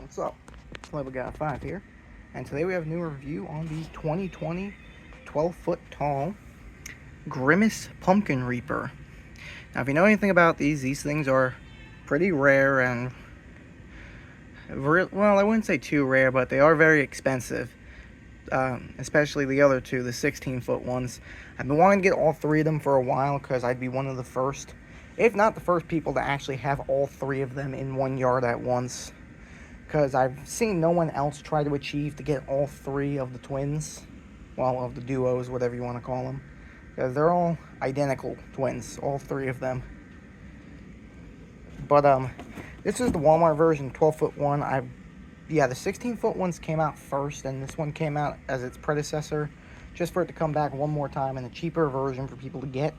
What's up? Inflatable Guy 5 here, and today we have a new review on the 2020 12-foot tall Grimace Pumpkin Reaper. Now, if you know anything about these things are pretty rare and, well, I wouldn't say too rare, but they are very expensive, especially the other two, the 16-foot ones. I've been wanting to get all three of them for a while because I'd be one of the first, if not the first people to actually have all three of them in one yard at once. Because I've seen no one else try to achieve to get all three of the twins, well, of the duos, whatever you want to call them, because they're all identical twins, all three of them. But this is the Walmart version, 12-foot one. The 16-foot ones came out first, and this one came out as its predecessor, just for it to come back one more time in a cheaper version for people to get.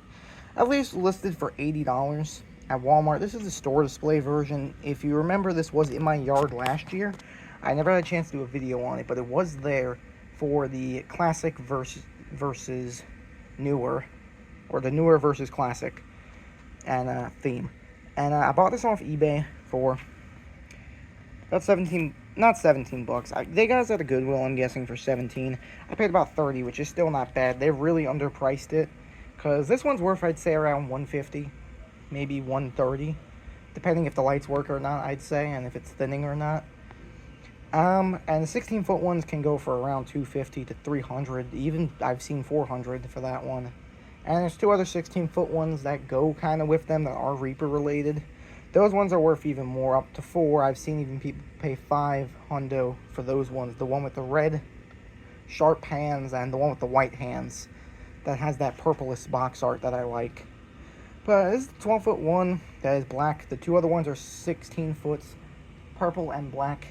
At least listed for $80 at Walmart. This is the store display version. If you remember, this was in my yard last year. I never had a chance to do a video on it, but it was there for the classic versus newer, or the newer versus classic and theme. And I bought this off eBay for about 17, not 17 bucks. They got us at a Goodwill, I'm guessing, for 17. I paid about 30, which is still not bad. They really underpriced it, because this one's worth, I'd say, around 150, maybe 130, depending if the lights work or not, I'd say, and if it's thinning or not. And the 16-foot ones can go for around 250 to 300. Even I've seen 400 for that one. And there's two other 16-foot ones that go kind of with them that are Reaper related. Those ones are worth even more, up to 4. I've seen even people pay 5 hundo for those ones. The one with the red sharp hands and the one with the white hands that has that purplish box art that I like. But this is the 12-foot one that is black. The two other ones are 16 foot, purple and black.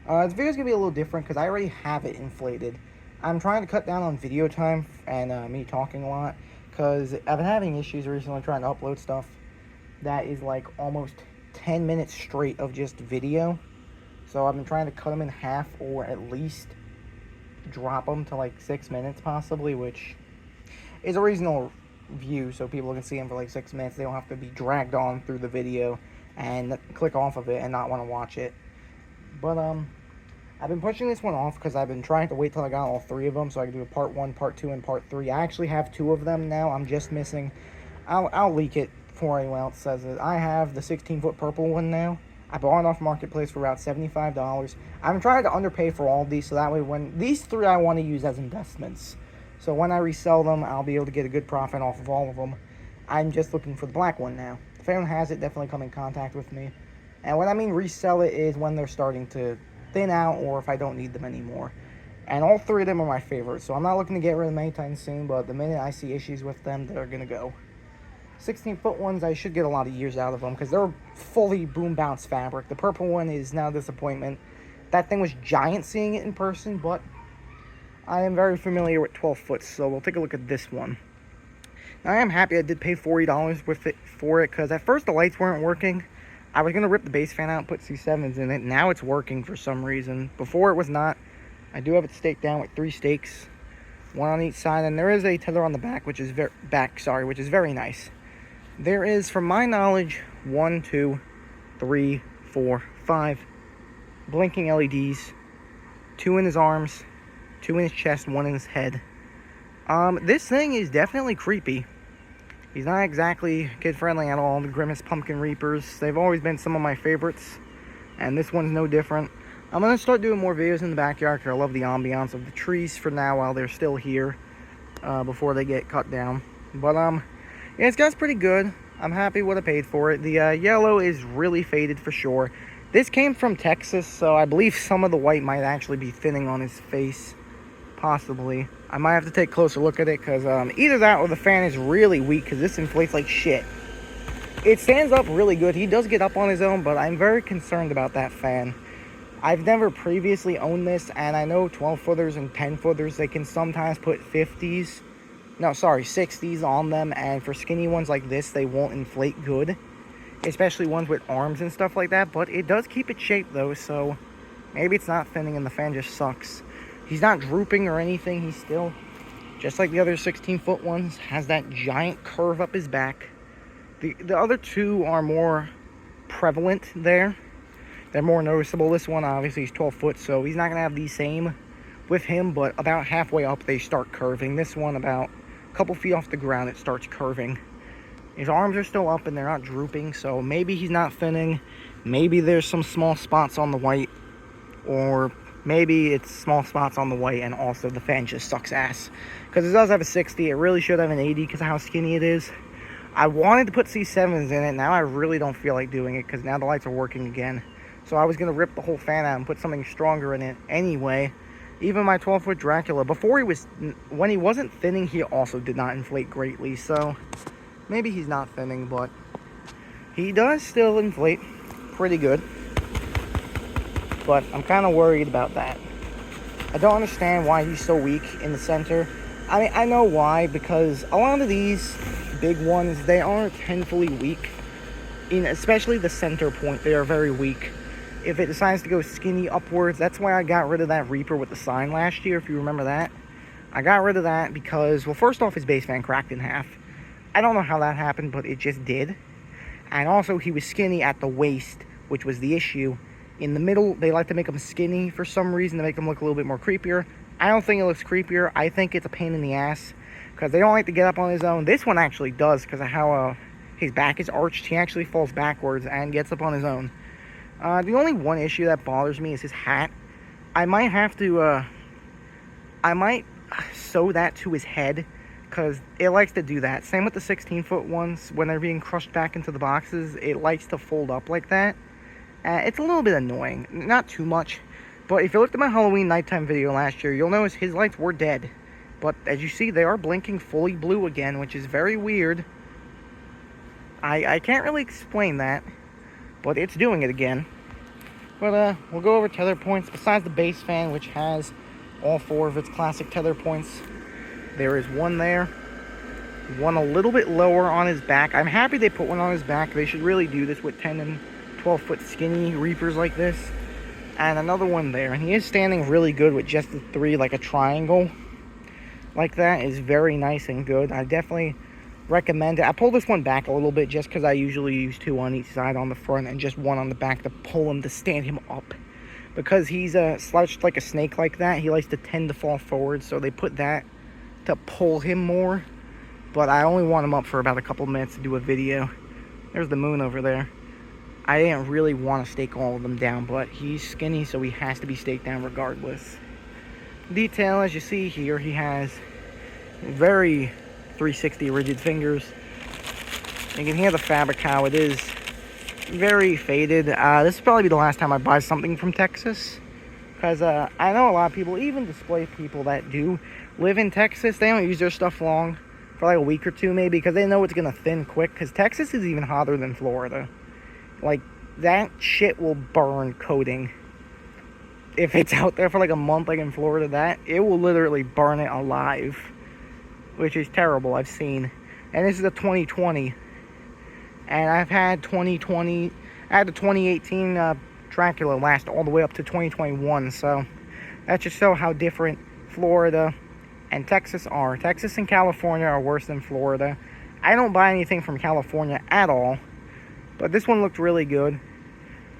This video's going to be a little different because I already have it inflated. I'm trying to cut down on video time and me talking a lot, because I've been having issues recently trying to upload stuff that is like almost 10 minutes straight of just video. So I've been trying to cut them in half, or at least drop them to like 6 minutes possibly, which is a reasonable view so people can see them for like 6 minutes. They don't have to be dragged on through the video and click off of it and not want to watch it. But I've been pushing this one off because I've been trying to wait till I got all three of them so I can do a part 1, part 2, and part 3. I actually have 2 of them now. I'm just missing, I'll leak it before anyone else says it. I have the 16-foot purple one now. I bought it off Marketplace for about $75. I'm trying to underpay for all of these, so that way when these 3 I want to use as investments. So when I resell them, I'll be able to get a good profit off of all of them. I'm just looking for the black one now. If anyone has it, definitely come in contact with me. And when I mean resell it is when they're starting to thin out, or if I don't need them anymore. And all 3 of them are my favorites, so I'm not looking to get rid of them anytime soon, but the minute I see issues with them, they're going to go. 16-foot ones, I should get a lot of years out of them because they're fully boom bounce fabric. The purple one is now a disappointment. That thing was giant seeing it in person, but I am very familiar with 12 foot, so we'll take a look at this one. Now, I am happy I did pay $40 for it because at first the lights weren't working. I was going to rip the base fan out and put C7s in it. Now it's working for some reason. Before it was not. I do have it staked down with 3 stakes, 1 on each side, and there is a tether on the back, which is very nice. There is, from my knowledge, 1, 2, 3, 4, 5 blinking LEDs, 2 in his arms, 2 in his chest, 1 in his head. This thing is definitely creepy. He's not exactly kid-friendly at all. The Grimace Pumpkin Reapers, they've always been some of my favorites, and this one's no different. I'm going to start doing more videos in the backyard because I love the ambiance of the trees for now while they're still here, before they get cut down. But, yeah, this guy's pretty good. I'm happy what I paid for it. The yellow is really faded for sure. This came from Texas, so I believe some of the white might actually be thinning on his face. Possibly. I might have to take a closer look at it because either that or the fan is really weak because this inflates like shit. It stands up really good. He does get up on his own, but I'm very concerned about that fan. I've never previously owned this, and I know 12-footers and 10-footers, they can sometimes put 60s on them, and for skinny ones like this, they won't inflate good, especially ones with arms and stuff like that, but it does keep its shape though, so maybe it's not thinning and the fan just sucks. He's not drooping or anything. He's still, just like the other 16-foot ones, has that giant curve up his back. The other 2 are more prevalent there. They're more noticeable. This one, obviously, he's 12 foot, so he's not going to have the same with him, but about halfway up, they start curving. This one, about a couple feet off the ground, it starts curving. His arms are still up, and they're not drooping, so maybe he's not thinning. Maybe there's some small spots on the white, or maybe it's small spots on the white, and also the fan just sucks ass. Because it does have a 60. It really should have an 80 because of how skinny it is. I wanted to put C7s in it. Now I really don't feel like doing it because now the lights are working again. So I was going to rip the whole fan out and put something stronger in it anyway. Even my 12-foot Dracula, when he wasn't thinning, he also did not inflate greatly. So maybe he's not thinning, but he does still inflate pretty good. But I'm kind of worried about that. I don't understand why he's so weak in the center. I mean, I know why, because a lot of these big ones, they are tenfold weak. Especially the center point, they are very weak. If it decides to go skinny upwards, that's why I got rid of that Reaper with the sign last year, if you remember that. I got rid of that because, well, first off, his base fan cracked in half. I don't know how that happened, but it just did. And also, he was skinny at the waist, which was the issue. In the middle, they like to make him skinny for some reason to make him look a little bit more creepier. I don't think it looks creepier. I think it's a pain in the ass because they don't like to get up on his own. This one actually does because of how his back is arched. He actually falls backwards and gets up on his own. The only one issue that bothers me is his hat. I might have to, I might sew that to his head because it likes to do that. Same with the 16-foot ones. When they're being crushed back into the boxes, it likes to fold up like that. It's a little bit annoying. Not too much. But if you looked at my Halloween nighttime video last year, you'll notice his lights were dead. But as you see, they are blinking fully blue again, which is very weird. I can't really explain that, but it's doing it again. But we'll go over tether points. Besides the base fan, which has all 4 of its classic tether points, there is one there. One a little bit lower on his back. I'm happy they put one on his back. They should really do this with 10 and 12-foot skinny Reapers like this. And another one there. And he is standing really good with just the 3, like a triangle. Like that is very nice and good. I definitely recommend it. I pulled this one back a little bit just because I usually use 2 on each side on the front and just 1 on the back to pull him, to stand him up. Because he's slouched like a snake like that, he likes to tend to fall forward, so they put that to pull him more. But I only want him up for about a couple minutes to do a video. There's the moon over there. I didn't really want to stake all of them down, but he's skinny, so he has to be staked down regardless. Detail, as you see here, he has very 360 rigid fingers. You can hear the fabric, how it is very faded. This will probably be the last time I buy something from Texas, because I know a lot of people, even display people that do live in Texas, they don't use their stuff long, for like a week or 2 maybe, because they know it's going to thin quick, because Texas is even hotter than Florida. Like, that shit will burn coating. If it's out there for like a month, like in Florida, it will literally burn it alive. Which is terrible, I've seen. And this is a 2020. And I've had 2020, I had the 2018 Dracula last all the way up to 2021. So, that just shows how different Florida and Texas are. Texas and California are worse than Florida. I don't buy anything from California at all. But this one looked really good.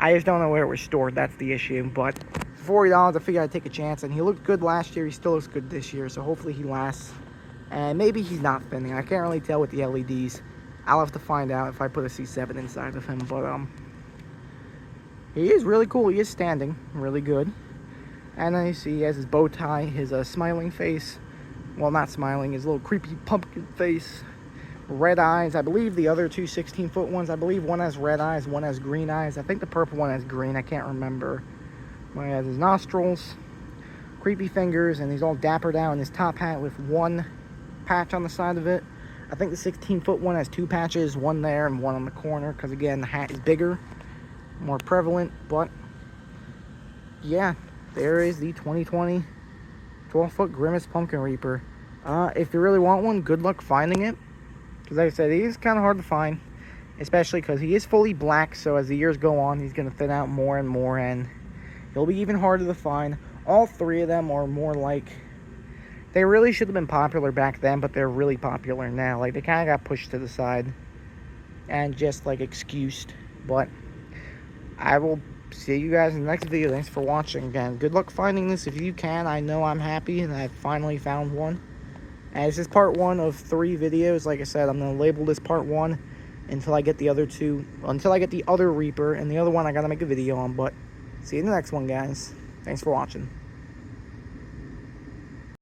I just don't know where it was stored. That's the issue. But for $40, I figured I'd take a chance. And he looked good last year. He still looks good this year. So hopefully he lasts. And maybe he's not thinning. I can't really tell with the LEDs. I'll have to find out if I put a C7 inside of him. But he is really cool. He is standing really good. And then you see he has his bow tie, his smiling face. Well, not smiling. His little creepy pumpkin face. Red eyes. I believe the other 2 16-foot ones, I believe one has red eyes, one has green eyes. I think the purple one has green. I can't remember. One has his nostrils, creepy fingers, and he's all dappered out in his top hat with 1 patch on the side of it. I think the 16-foot one has 2 patches, 1 there and 1 on the corner, because again, the hat is bigger, more prevalent. But yeah, there is the 2020 12-foot Grimace Pumpkin Reaper. If you really want one, good luck finding it. Because like I said, he is kind of hard to find, especially because he is fully black, so as the years go on, he's going to thin out more and more, and he'll be even harder to find. All 3 of them are more like, they really should have been popular back then, but they're really popular now. Like, they kind of got pushed to the side and just, like, excused. But I will see you guys in the next video. Thanks for watching again. Good luck finding this if you can. I know I'm happy and I finally found one. And this is part 1 of 3 videos. Like I said, I'm going to label this part 1 until I get the other 2. Until I get the other Reaper. And the other one I got to make a video on. But see you in the next one, guys. Thanks for watching.